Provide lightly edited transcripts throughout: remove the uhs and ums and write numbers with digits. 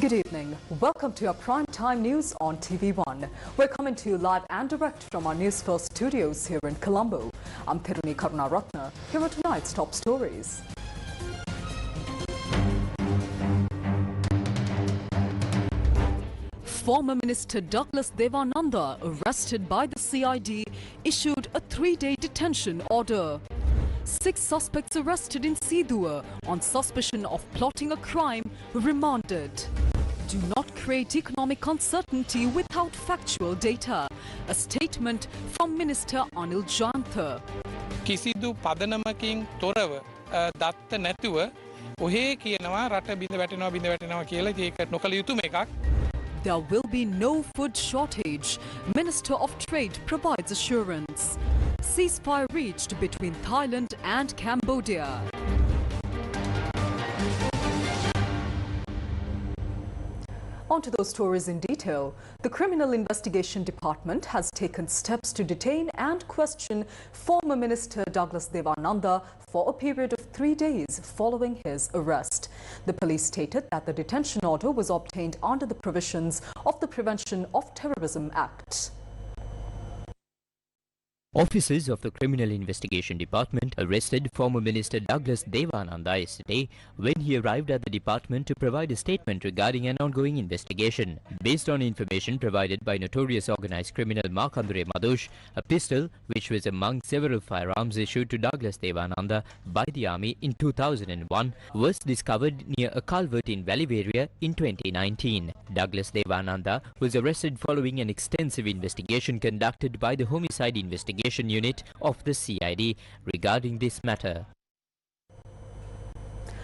Good evening. Welcome to our prime time news on TV1. We're coming to you live and direct from our Newsfirst studios here in Colombo. I'm Thiruni Karunaratna. Here are tonight's top stories. Former Minister Douglas Devananda, arrested by the CID, issued a 3-day detention order. 6 suspects arrested in Seeduwa on suspicion of plotting a crime remanded. Do not create economic uncertainty without factual data. A statement from Minister Anil Jantha. කිසිදු පදනමකින් තොරව දත්ත නැතුව ඔහේ කියනවා රට බිඳ වැටෙනවා කියලා ඒක නොකළ යුතුම එකක්. There will be no food shortage. Minister of Trade provides assurance. Ceasefire reached between Thailand and Cambodia. On to those stories in detail. The Criminal Investigation Department has taken steps to detain and question former Minister Douglas Devananda for a period of 3 days following his arrest. The police stated that the detention order was obtained under the provisions of the Prevention of Terrorism Act. Officers of the Criminal Investigation Department arrested former Minister Douglas Devananda yesterday when he arrived at the department to provide a statement regarding an ongoing investigation. Based on information provided by notorious organized criminal Markandure Madosh, a pistol, which was among several firearms issued to Douglas Devananda by the army in 2001, was discovered near a culvert in Valivaria in 2019. Douglas Devananda was arrested following an extensive investigation conducted by the Homicide Investigation Unit of the CID regarding this matter.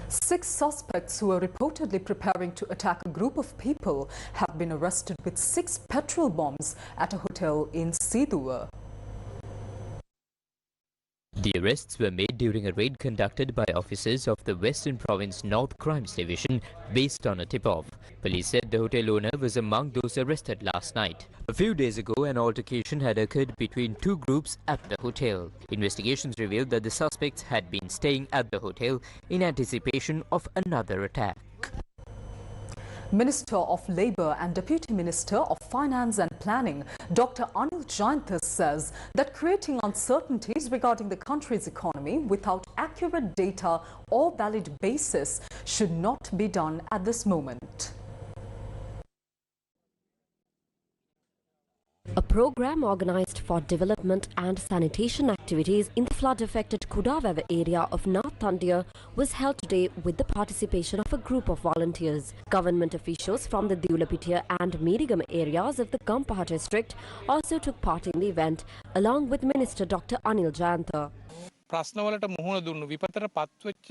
6 suspects who are reportedly preparing to attack a group of people have been arrested with 6 petrol bombs at a hotel in Seeduwa. The arrests were made during a raid conducted by officers of the Western Province North Crimes Division based on a tip-off. Police said the hotel owner was among those arrested last night. A few days ago, an altercation had occurred between 2 groups at the hotel. Investigations revealed that the suspects had been staying at the hotel in anticipation of another attack. Minister of Labour and Deputy Minister of Finance and Planning, Dr. Anil Jantha, says that creating uncertainties regarding the country's economy without accurate data or valid basis should not be done at this moment. A program organised for development and sanitation activities in the flood-affected Kudavava area of North Tandia was held today with the participation of a group of volunteers. Government officials from the Diulapitia and Meerigam areas of the Gampaha district also took part in the event, along with Minister Dr. Anil Jantha. ප්‍රශ්නවලට මුහුණ දුන්නු විපතට පත්වෙච්ච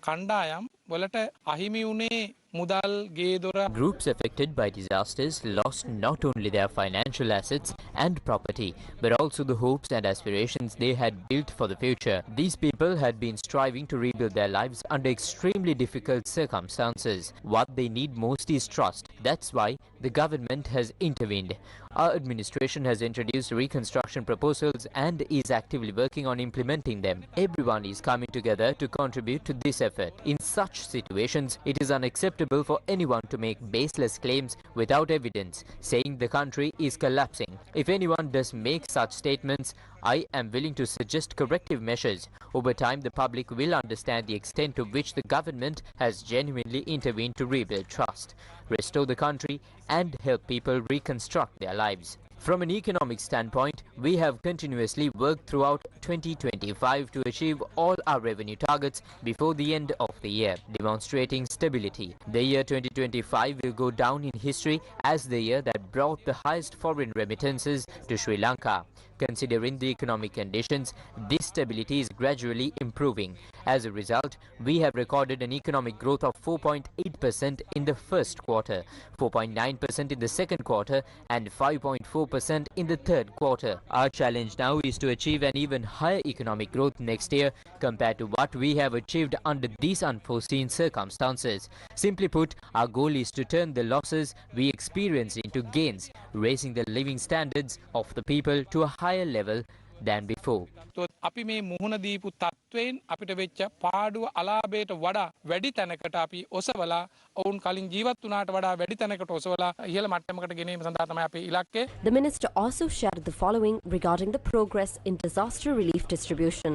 කණ්ඩායම් වලට අහිමි වුණේ මුදල් ගේ දොර. Groups affected by disasters lost not only their financial assets and property, but also the hopes and aspirations they had built for the future. These people had been striving to rebuild their lives under extremely difficult circumstances. What they need most is trust. That's why the government has intervened. Our administration has introduced reconstruction proposals and is actively working on implementing them. Everyone is coming together to contribute to this effort. In such situations, it is unacceptable for anyone to make baseless claims without evidence, saying the country is collapsing. If anyone does make such statements, I am willing to suggest corrective measures. Over time, the public will understand the extent to which the government has genuinely intervened to rebuild trust, restore the country, and help people reconstruct their lives. From an economic standpoint, we have continuously worked throughout 2025 to achieve all our revenue targets before the end of the year, demonstrating stability. The year 2025 will go down in history as the year that brought the highest foreign remittances to Sri Lanka. Considering the economic conditions, this stability is gradually improving. As a result, we have recorded an economic growth of 4.8% in the first quarter, 4.9% in the second quarter, and 5.4% in the third quarter. Our challenge now is to achieve an even higher economic growth next year compared to what we have achieved under these unforeseen circumstances. Simply put, our goal is to turn the losses we experience into gains, raising the living standards of the people to a higher level than before. අපි මේ මුහුණ දීපු තත්ත්වයෙන් අපිට වෙච්ච පාඩුව අලාභයට වඩා වැඩි තැනකට අපි ඔසවලා ඔවුන් කලින් ජීවත් වුණාට වඩා වැඩි තැනකට ඔසවලා ඉහළ මට්ටමකට ගෙනීම සඳහා තමයි අපේ ඉලක්කය. The minister also shared the following regarding the progress in disaster relief distribution.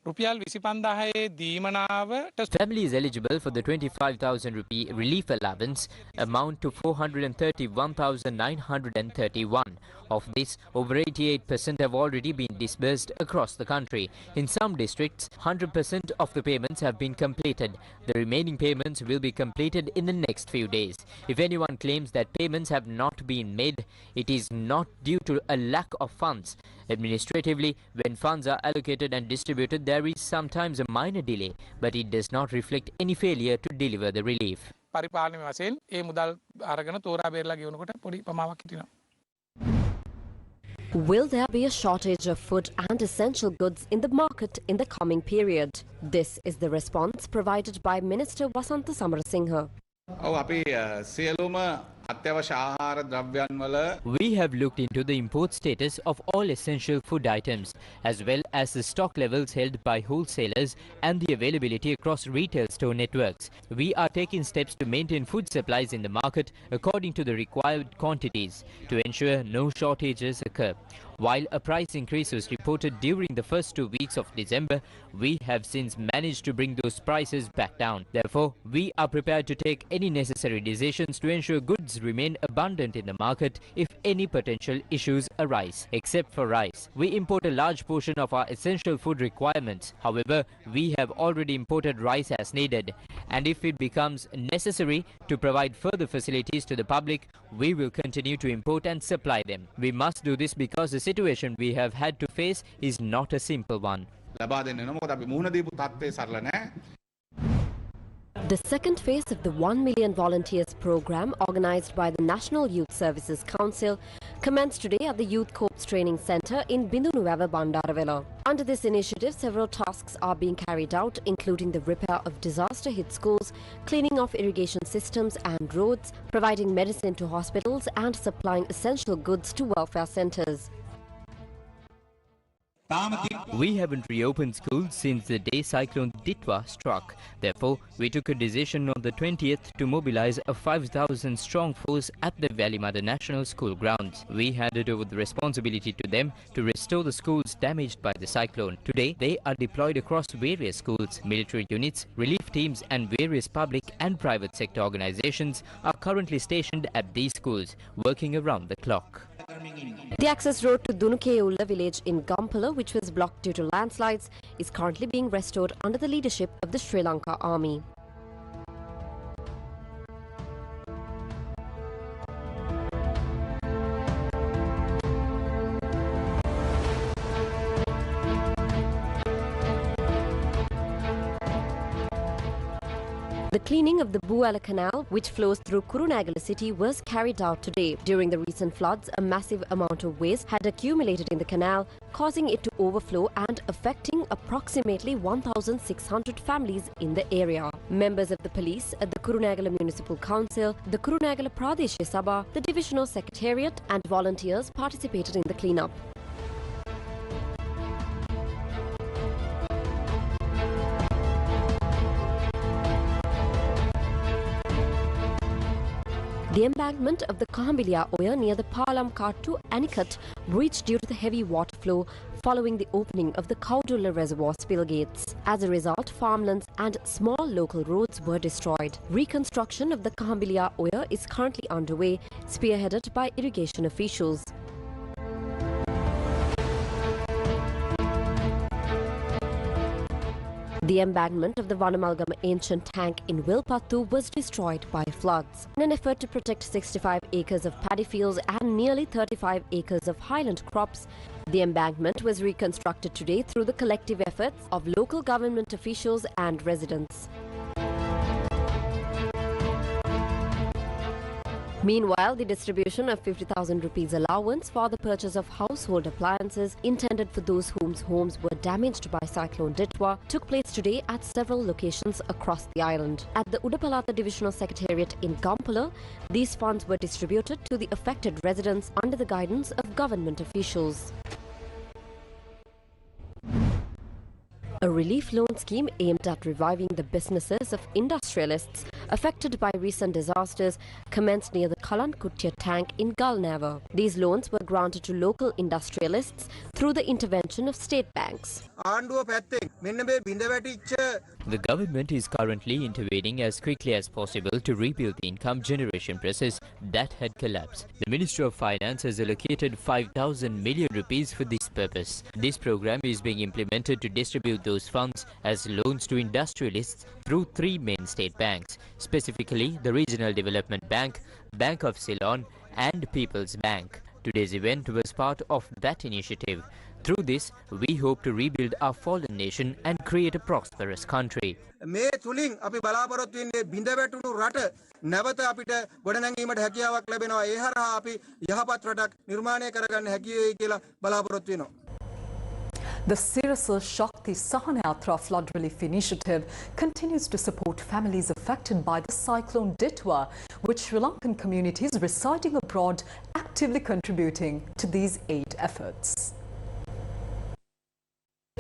රුපියල් 25000 දීමනාවට Families eligible for the 25,000 rupee relief allowance amount to 431,931. Of this, over 88% have already been disbursed across the country. In some districts, 100% of the payments have been completed. The remaining payments will be completed in the next few days. If anyone claims that payments have not been made, it is not due to a lack of funds. Administratively, when funds are allocated and distributed, there is sometimes a minor delay, but it does not reflect any failure to deliver the relief. පරිපාලන වශයෙන් ඒ මුදල් අරගෙන තෝරා බේරලා ගෙවනකොට පොඩි ප්‍රමාණයක් හිටිනවා. Will there be a shortage of food and essential goods in the market in the coming period? This is the response provided by Minister Wasantha Samarasinghe. ඔව් අපි සියලුම අත්‍යවශ්‍ය ආහාර ද්‍රව්‍යයන් වල We have looked into the import status of all essential food items, as well as the stock levels held by wholesalers and the availability across retail store networks. We are taking steps to maintain food supplies in the market according to the required quantities to ensure no shortages occur. While a price increase was reported during the first 2 weeks of December, we have since managed to bring those prices back down. Therefore, we are prepared to take any necessary decisions to ensure goods remain abundant in the market if any potential issues arise. Except for rice, we import a large portion of our essential food requirements. However, we have already imported rice as needed, and if it becomes necessary to provide further facilities to the public, we will continue to import and supply them. We must do this because the situation we have had to face is not a simple one. ලබා දෙන්න වෙනවා. මොකද අපි මුහුණ දීපු තත්ත්වය සරල නැහැ. The second phase of the 1 million volunteers program organized by the National Youth Services Council commenced today at the Youth Corps Training Centre in Bindunuwava, Bandaravela. Under this initiative, several tasks are being carried out, including the repair of disaster-hit schools, cleaning of irrigation systems and roads, providing medicine to hospitals and supplying essential goods to welfare centres. We haven't reopened schools since the day cyclone Ditwa struck. Therefore, we took a decision on the 20th to mobilize a 5,000 strong force at the Valimada National School grounds. We handed over the responsibility to them to restore the schools damaged by the cyclone. Today, they are deployed across various schools. Military units, relief teams and various public and private sector organizations are currently stationed at these schools, working around the clock. The access road to Dunukeyulla village in Gampala, which was blocked due to landslides, is currently being restored under the leadership of the Sri Lanka Army. The cleaning of the Buala Canal, which flows through Kurunegala city, was carried out today. During the recent floods, a massive amount of waste had accumulated in the canal, causing it to overflow and affecting approximately 1,600 families in the area. Members of the police at the Kurunegala Municipal Council, the Kurunegala Pradeshya Sabha, the Divisional Secretariat and volunteers participated in the cleanup. The embankment of the Kahambilia Oya near the Palam Kattu Anicut breached due to the heavy water flow following the opening of the Kaudulla Reservoir spill gates. As a result, farmlands and small local roads were destroyed. Reconstruction of the Kahambilia Oya is currently underway, spearheaded by irrigation officials. The embankment of the Vanamalgama ancient tank in Wilpattu was destroyed by floods. In an effort to protect 65 acres of paddy fields and nearly 35 acres of highland crops, the embankment was reconstructed today through the collective efforts of local government officials and residents. Meanwhile, the distribution of 50,000 rupees allowance for the purchase of household appliances intended for those whose homes were damaged by Cyclone Ditwa took place today at several locations across the island. At the Udapalata Divisional Secretariat in Gampala, these funds were distributed to the affected residents under the guidance of government officials. A relief loan scheme aimed at reviving the businesses of industrialists affected by recent disasters commenced near the Kalankutia tank in Galnava. These loans were granted to local industrialists through the intervention of state banks. The government is currently intervening as quickly as possible to rebuild the income generation process that had collapsed. The Ministry of Finance has allocated 5,000 million rupees for this purpose. This program is being implemented to distribute those funds as loans to industrialists through three main state banks, specifically the Regional Development Bank, Bank of Ceylon and People's Bank. Today's event was part of that initiative. Through this, we hope to rebuild our fallen nation and create a prosperous country. මේ තුලින් අපි බලාපොරොත්තු වෙන්නේ බිඳ වැටුණු රට නැවත අපිට ගොඩනැංවීමට හැකියාවක් ලැබෙනවා. ඒ හරහා අපි යහපත් රටක් නිර්මාණය කරගන්න හැකි වෙයි කියලා බලාපොරොත්තු වෙනවා. The Sirasa Shakti Sahanayatra Flood Relief Initiative continues to support families affected by the cyclone Ditwa, with Sri Lankan communities residing abroad actively contributing to these aid efforts.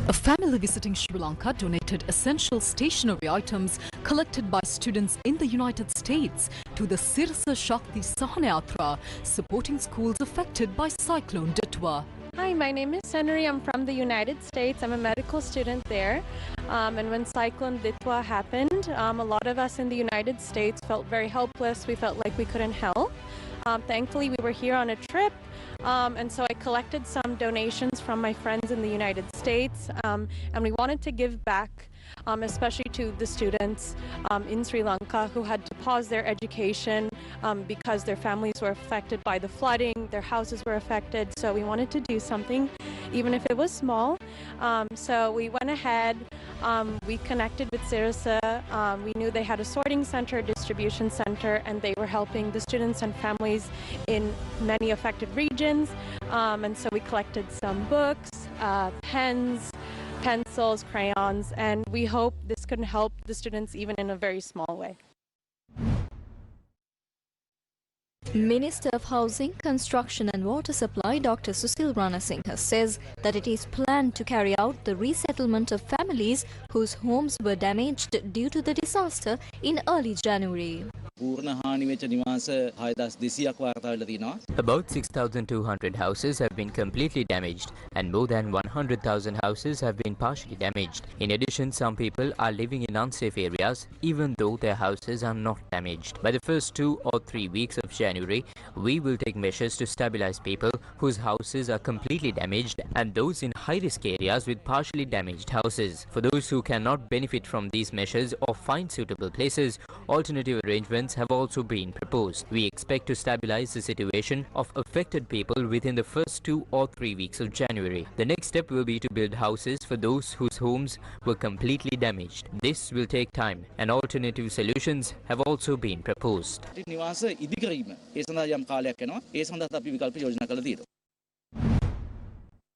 A family visiting Sri Lanka donated essential stationery items collected by students in the United States to the Sirasa Shakti Sahanayatra, supporting schools affected by Cyclone Ditwa. Hi, my name is Senri. I'm from the United States. I'm a medical student there. And when Cyclone Ditwa happened, a lot of us in the United States felt very helpless. We felt like we couldn't help. Thankfully, we were here on a trip. And so I collected some donations from my friends in the United States. And we wanted to give back, especially to the students in Sri Lanka who had to pause their education because their families were affected by the flooding, their houses were affected. So we wanted to do something, even if it was small. So we went ahead, we connected with Sirasa. We knew they had a sorting center, a distribution center, and they were helping the students and families in many affected regions. And so we collected some books, pens, pencils, crayons, and we hope this could help the students even in a very small way. Minister of Housing, Construction and Water Supply Dr. Susil Ranasinghe says that it is planned to carry out the resettlement of families whose homes were damaged due to the disaster in early January. About 6,200 houses have been completely damaged and more than 100,000 houses have been partially damaged. In addition, some people are living in unsafe areas even though their houses are not damaged. By the first 2 or 3 weeks of January, we will take measures to stabilize people whose houses are completely damaged and those in high-risk areas with partially damaged houses. For those who cannot benefit from these measures or find suitable places, alternative arrangements have also been proposed. We expect to stabilize the situation of affected people within the first 2 or 3 weeks of January. The next step will be to build houses for those whose homes were completely damaged. This will take time and alternative solutions have also been proposed.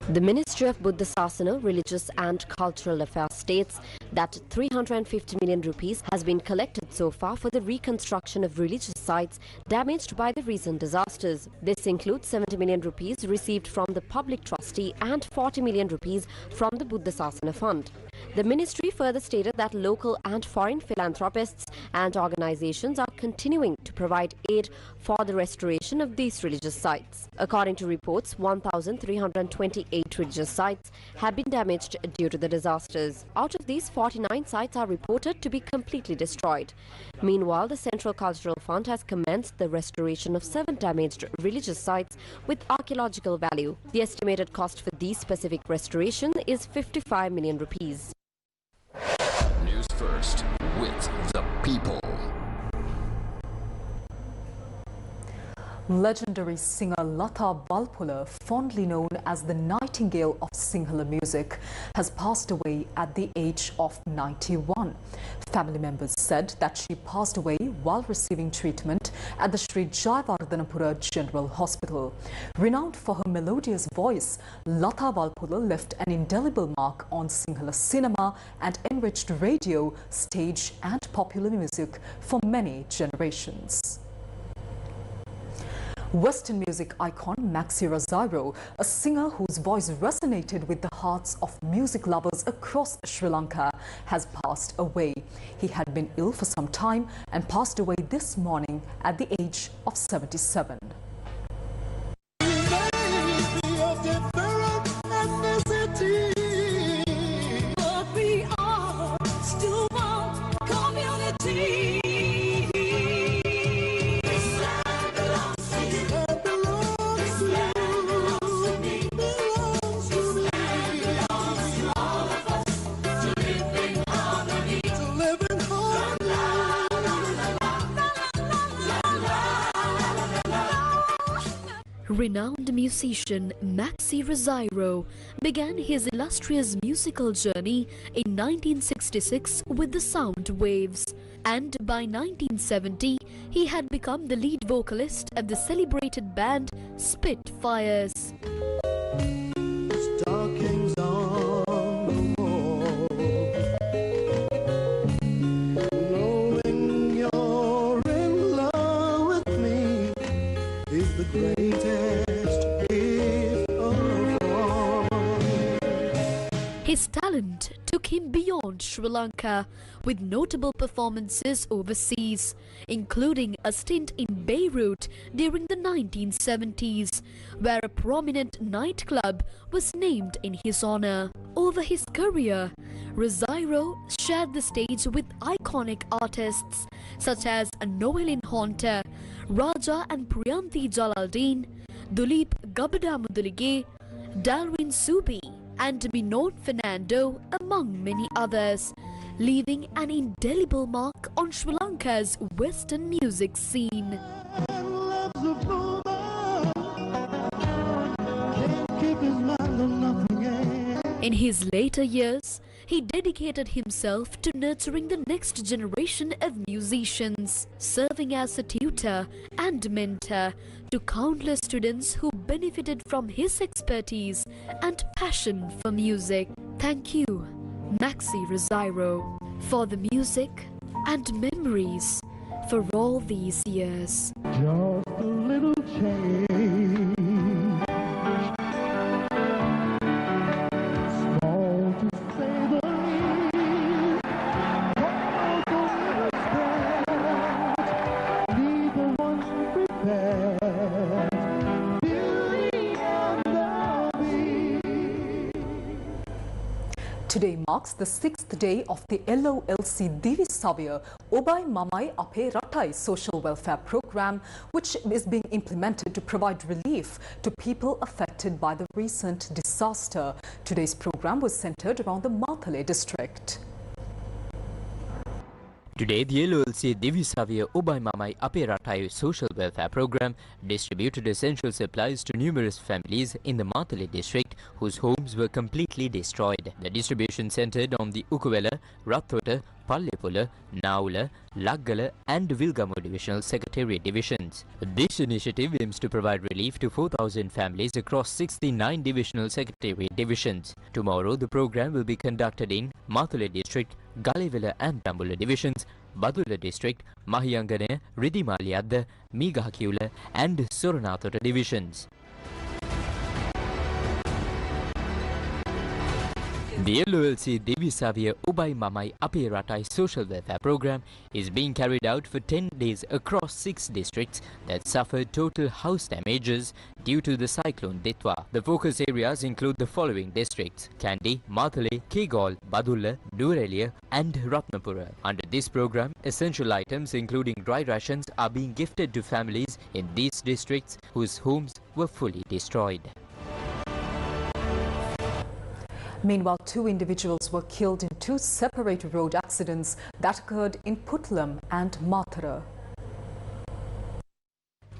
The Ministry of Buddha Sasana, Religious and Cultural Affairs states that 350 million rupees has been collected so far for the reconstruction of religious sites damaged by the recent disasters. This includes 70 million rupees received from the public trustee and 40 million rupees from the Buddha Sasana Fund. The ministry further stated that local and foreign philanthropists and organizations are continuing to provide aid for the restoration of these religious sites. According to reports, 1,328 religious sites have been damaged due to the disasters. Out of these, 49 sites are reported to be completely destroyed. Meanwhile, the Central Cultural Fund has commenced the restoration of 7 damaged religious sites with archaeological value. The estimated cost for these specific restoration is 55 million rupees. News First with the people. Legendary singer Lata Balpula, fondly known as the Nightingale of Sinhala music, has passed away at the age of 91. Family members said that she passed away while receiving treatment at the Sri Jayawardhanapura General Hospital. Renowned for her melodious voice, Lata Balpula left an indelible mark on Sinhala cinema and enriched radio, stage and popular music for many generations. Western music icon Maxi Rosario, a singer whose voice resonated with the hearts of music lovers across Sri Lanka, has passed away. He had been ill for some time and passed away this morning at the age of 77. Renowned musician Maxi Rosario began his illustrious musical journey in 1966 with the Sound Waves, and by 1970 he had become the lead vocalist of the celebrated band Spitfires. Stockings on the wall, knowing you're in love with me is the greatest gift of all. His talent took him beyond Sri Lanka, with notable performances overseas, including a stint in Beirut during the 1970s, where a prominent nightclub was named in his honor. Over his career, Rosario shared the stage with iconic artists such as Noelin Haunter, Raja and Priyanthi Jalaldin, Duleep Gabadamudulige, Dalwin Subi, and Minot Fernando, among many others, leaving an indelible mark on Sri Lanka's Western music scene. In his later years, he dedicated himself to nurturing the next generation of musicians, serving as a tutor and mentor to countless students who benefited from his expertise and passion for music. Thank you, Maxi Rosario, for the music and memories for all these years. Just a little change, small to say the least, neither one prepared, beauty and the beast. Today marks the 6th day of the LOLC Divisavya Obai Mamai Ape Ratai social welfare program, which is being implemented to provide relief to people affected by the recent disaster. Today's program was centered around the Mathale district. Today, the LOLC Divisavya Obai Mamai Ape Ratai social welfare program distributed essential supplies to numerous families in the Mathale district whose homes were completely destroyed. The distribution centered on the Ukuvela, Rathota, Pallepula, Naula, Laggala and Vilgamo divisional secretariat divisions. This initiative aims to provide relief to 4,000 families across 69 divisional secretariat divisions. Tomorrow, the program will be conducted in Mathale district, Galevela and Dambula divisions, Badula district, Mahiyangane, Ridimaliadda, Migahakula and Soranathota divisions. The LOLC Divisavya Obai Mamai Ape Ratai social welfare program is being carried out for 10 days across 6 districts that suffered total house damages due to the cyclone Ditwa. The focus areas include the following districts: Kandy, Mathale, Kegol, Badulla, Nurelia and Ratnapura. Under this program, essential items including dry rations are being gifted to families in these districts whose homes were fully destroyed. Meanwhile, 2 individuals were killed in 2 separate road accidents that occurred in Putlam and Mathura.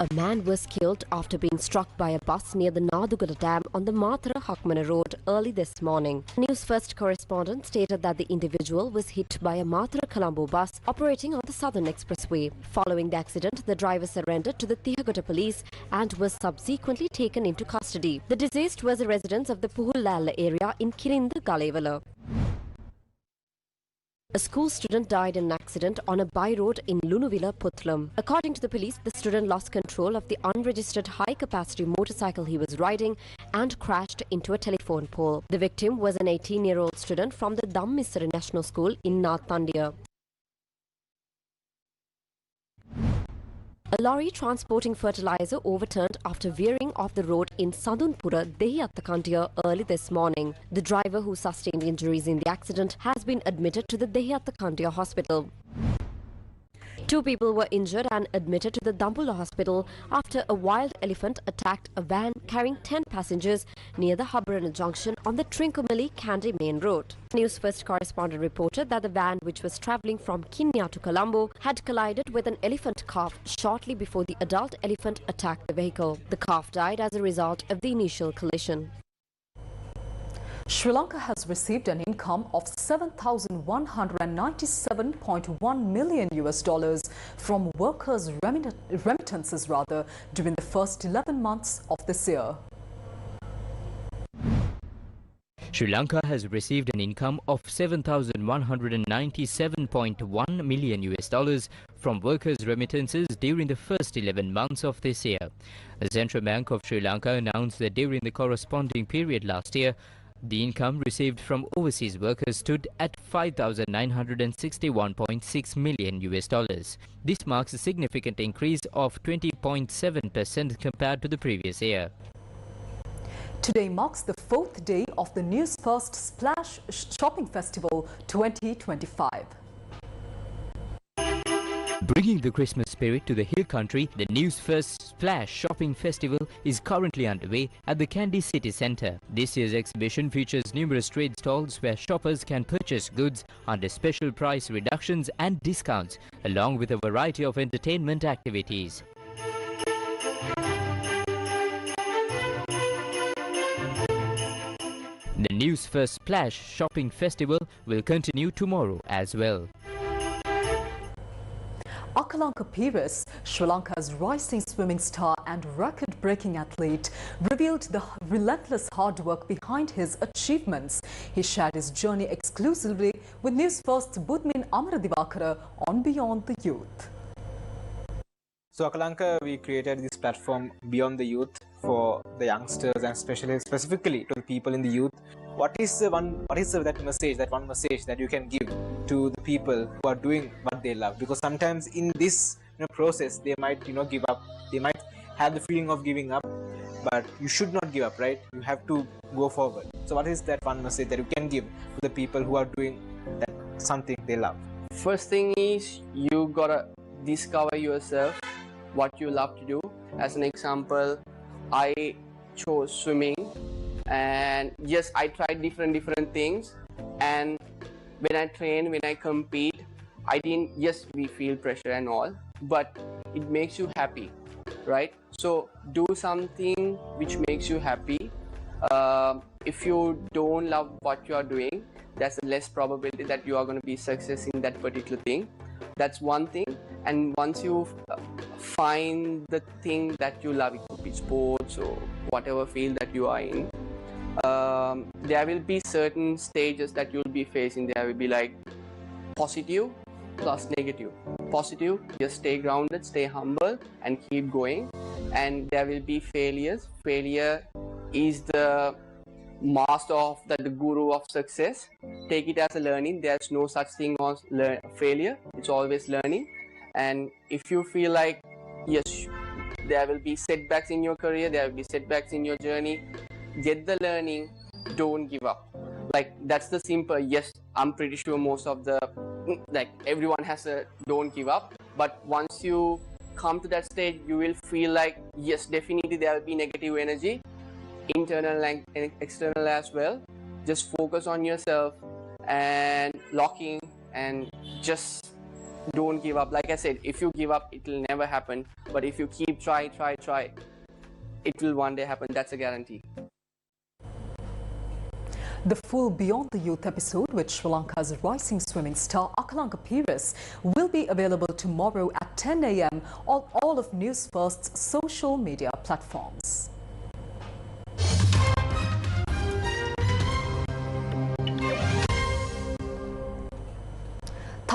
A man was killed after being struck by a bus near the Nadugala Dam on the Mathura-Hakmana road early this morning. Newsfirst correspondent stated that the individual was hit by a Mathura-Colombo bus operating on the Southern Expressway. Following the accident, the driver surrendered to the Tihagota police and was subsequently taken into custody. The deceased was a resident of the Puhullalla area in Kirinda, Galevala. A school student died in an accident on a by-road in Lunuvilla, Puttlam. According to the police, the student lost control of the unregistered high-capacity motorcycle he was riding and crashed into a telephone pole. The victim was an 18-year-old student from the Dhammisara National School in North India. A lorry transporting fertilizer overturned after veering off the road in Sadunpura, Devananda early this morning. The driver, who sustained injuries in the accident, has been admitted to the Devananda hospital. 2 people were injured and admitted to the Dambulla hospital after a wild elephant attacked a van carrying 10 passengers near the Habarana junction on the Trincomalee-Kandy main road. Newsfirst correspondent reported that the van, which was travelling from Kinya to Colombo, had collided with an elephant calf shortly before the adult elephant attacked the vehicle. The calf died as a result of the initial collision. Sri Lanka has received an income of $7,197.1 million from workers' remittances during the first 11 months of this year. Sri Lanka has received an income of $7,197.1 million from workers' remittances during the first 11 months of this year. The Central Bank of Sri Lanka announced that during the corresponding period last year, the income received from overseas workers stood at $5,961.6 million. This marks a significant increase of 20.7% compared to the previous year. Today marks the 4th day of the Newsfirst Splash Shopping Festival 2025. Bringing the Christmas spirit to the hill country, the Newsfirst Splash Shopping Festival is currently underway at the Kandy City Centre. This year's exhibition features numerous trade stalls where shoppers can purchase goods under special price reductions and discounts, along with a variety of entertainment activities. The Newsfirst Splash Shopping Festival will continue tomorrow as well. Lanka Pires, Sri Lanka's rising swimming star and record-breaking athlete, revealed the relentless hard work behind his achievements. He shared his journey exclusively with Newsfirst's Budmin Amaradivakara on Beyond the Youth. So Lanka, we created this platform Beyond the Youth for the youngsters and specifically to the people in the youth. What is that one message that you can give to the people who are doing what they love? Because sometimes in this process they might give up, they might have the feeling of giving up, but you should not give up, right? You have to go forward. So what is that one message that you can give to the people who are doing that something they love? First thing is you gotta discover yourself, what you love to do. As an example, I chose swimming, and yes, I tried different things, and when I train, when I compete, yes, we feel pressure and all, but it makes you happy, right? So do something which makes you happy. If you don't love what you are doing, there's a less probability that you are going to be success in that particular thing. That's one thing. And once you find the thing that you love, it could be sports or whatever field that you are in, there will be certain stages that you'll be facing. There will be like positive plus negative. Positive, just stay grounded, stay humble and keep going. And there will be failures. Failure is the master of the guru of success. Take it as a learning. There's no such thing as failure. It's always learning. And if you feel like, yes, there will be setbacks in your career, there will be setbacks in your journey, get the learning, don't give up. Like, that's the simple. Yes, I'm pretty sure most of the, like, everyone has a don't give up. But once you come to that stage, you will feel like, yes, definitely there will be negative energy, internal and external as well. Just focus on yourself and locking and just don't give up. Like I said, if you give up, it will never happen. But if you keep try, it will one day happen. That's a guarantee. The full Beyond the Youth episode with Sri Lanka's rising swimming star Lanka Pires will be available tomorrow at 10 a.m. on all of Newsfirst's social media platforms.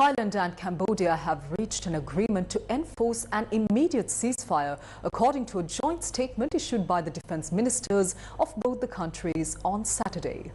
Thailand and Cambodia have reached an agreement to enforce an immediate ceasefire, according to a joint statement issued by the defense ministers of both the countries on Saturday.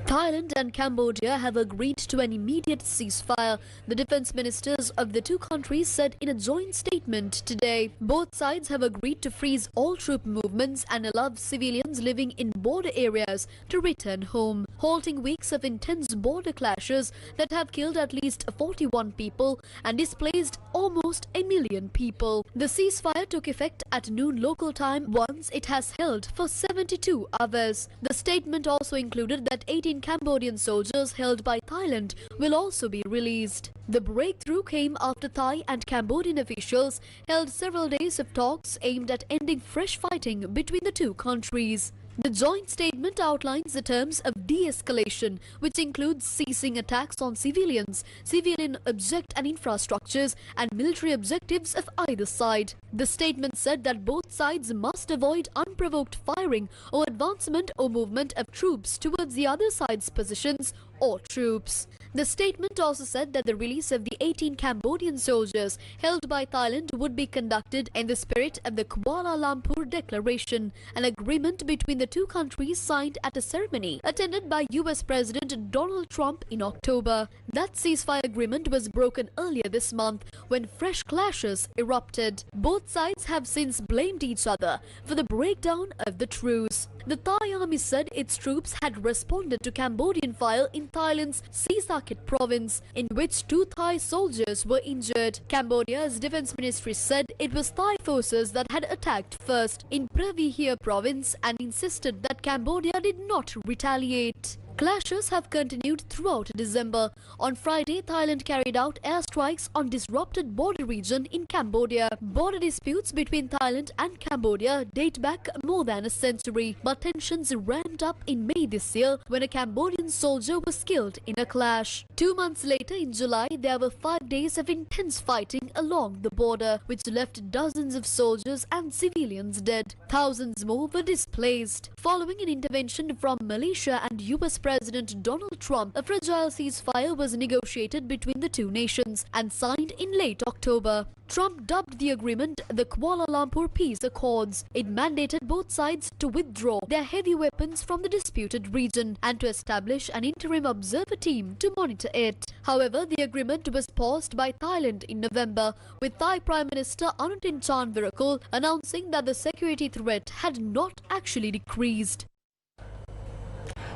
Thailand and Cambodia have agreed to an immediate ceasefire, the defense ministers of the two countries said in a joint statement today. Both sides have agreed to freeze all troop movements and allow civilians living in border areas to return home, halting weeks of intense border clashes that have killed at least 41 people and displaced almost 1 million people. The ceasefire took effect at noon local time once it has held for 72 hours. The statement also included that 18 Cambodian soldiers held by Thailand will also be released. The breakthrough came after Thai and Cambodian officials held several days of talks aimed at ending fresh fighting between the two countries. The joint statement outlines the terms of de-escalation, which includes ceasing attacks on civilians, civilian objects and infrastructures, and military objectives of either side. The statement said that both sides must avoid unprovoked firing or advancement or movement of troops towards the other side's positions or troops. The statement also said that the release of the 18 Cambodian soldiers held by Thailand would be conducted in the spirit of the Kuala Lumpur Declaration, an agreement between the two countries signed at a ceremony attended by US President Donald Trump in October. That ceasefire agreement was broken earlier this month when fresh clashes erupted. Both sides have since blamed each other for the breakdown of the truce. The Thai army said its troops had responded to Cambodian fire in Thailand's Sirasa province, in which 2 Thai soldiers were injured. Cambodia's defense ministry said it was Thai forces that had attacked first in Pravihir province and insisted that Cambodia did not retaliate. Clashes have continued throughout December. On Friday, Thailand carried out airstrikes on disrupted border region in Cambodia. Border disputes between Thailand and Cambodia date back more than a century, but tensions ramped up in May this year when a Cambodian soldier was killed in a clash. 2 months later, in July, there were 5 days of intense fighting along the border, which left dozens of soldiers and civilians dead. Thousands more were displaced. Following an intervention from Malaysia and US President Donald Trump, a fragile ceasefire was negotiated between the two nations and signed in late October. Trump dubbed the agreement the Kuala Lumpur Peace Accords. It mandated both sides to withdraw their heavy weapons from the disputed region and to establish an interim observer team to monitor it. However, the agreement was paused by Thailand in November, with Thai Prime Minister Anutin Charnvirakul announcing that the security threat had not actually decreased.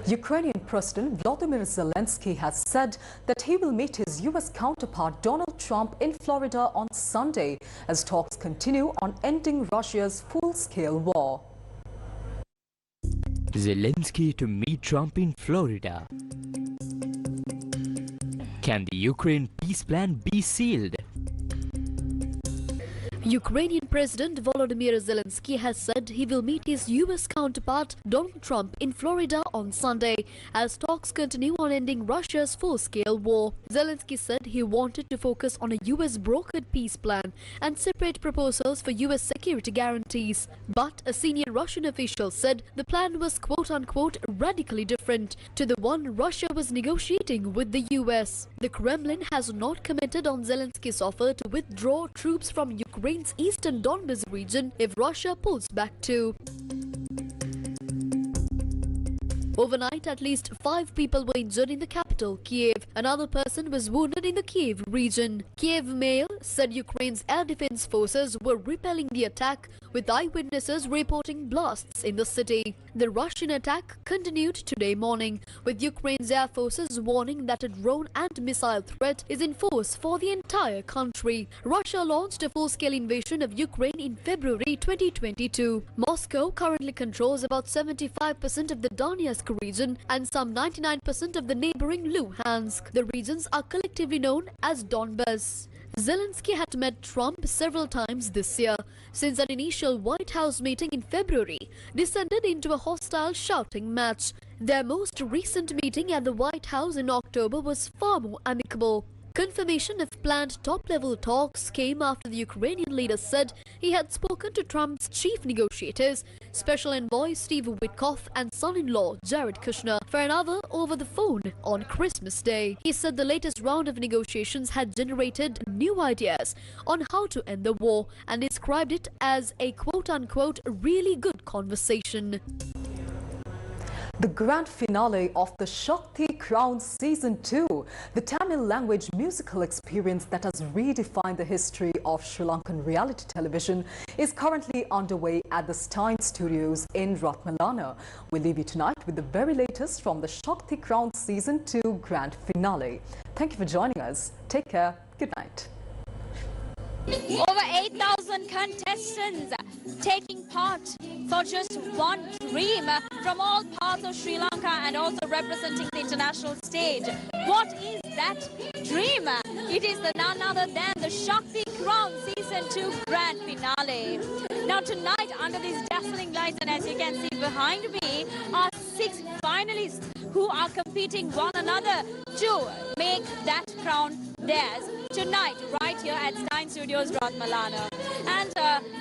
Ukrainian President Volodymyr Zelensky has said that he will meet his US counterpart Donald Trump in Florida on Sunday as talks continue on ending Russia's full-scale war. Zelensky to meet Trump in Florida. Can the Ukraine peace plan be sealed? Ukrainian President Volodymyr Zelensky has said he will meet his US counterpart Donald Trump in Florida on Sunday as talks continue on ending Russia's full-scale war. Zelensky said he wanted to focus on a US brokered peace plan and separate proposals for US security guarantees. But a senior Russian official said the plan was quote-unquote radically different to the one Russia was negotiating with the US. The Kremlin has not commented on Zelensky's offer to withdraw troops from Ukraine's eastern Donbas region if Russia pulls back too. Overnight, at least 5 people were injured in the capital, Kiev. Another person was wounded in the Kiev region. Kiev mayor said Ukraine's air defense forces were repelling the attack, with eyewitnesses reporting blasts in the city. The Russian attack continued today morning, with Ukraine's air forces warning that a drone and missile threat is in force for the entire country. Russia launched a full-scale invasion of Ukraine in February 2022. Moscow currently controls about 75% of the Donetsk region and some 99% of the neighboring Luhansk. The regions are collectively known as Donbas. Zelensky had met Trump several times this year, since an initial White House meeting in February descended into a hostile shouting match. Their most recent meeting at the White House in October was far more amicable. Confirmation of planned top-level talks came after the Ukrainian leader said he had spoken to Trump's chief negotiators, Special Envoy Steve Witkoff and son-in-law Jared Kushner, for an hour over the phone on Christmas Day. He said the latest round of negotiations had generated new ideas on how to end the war and described it as a quote-unquote really good conversation. The grand finale of the Shakti Crown Season 2, the Tamil language musical experience that has redefined the history of Sri Lankan reality television, is currently underway at the Stein Studios in Ratmalana. We leave you tonight with the very latest from the Shakti Crown Season 2 grand finale. Thank you for joining us. Take care. Good night. Over 8,000 contestants taking part for just one dream from all parts of Sri Lanka and also representing the international stage. What is that dream? It is none other than the Shakti Crown Season 2 grand finale. Now tonight, under these dazzling lights, and as you can see behind me, are 6 finalists who are competing one another to make that crown theirs tonight right here at Stein Studios Ratmalana. And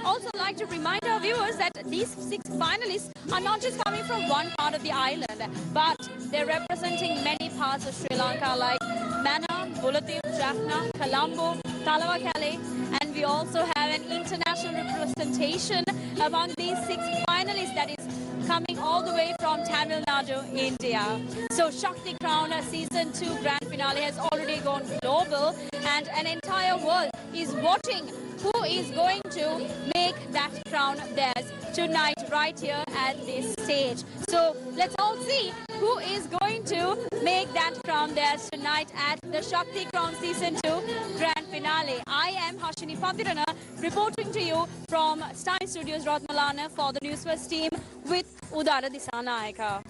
also like to remind our viewers that these 6 finalists are not just coming from one part of the island, but they're representing many parts of Sri Lanka like Mannar, Bulathip, Jaffna, Colombo, Talawakale, and we also have an international representation among these 6 finalists that is coming all the way from Tamil Nadu, India. So Shakti Crown Season 2 grand finale has already gone global and an entire world is watching who is going to make that crown theirs tonight right here at this stage. So let's all see who is going to make that crown theirs tonight at the Shakti Crown Season 2 grand finale. I am Hashini Pathirana reporting to you from Stein Studios Ratmalana for the Newsfirst team with Udara Disanayaka.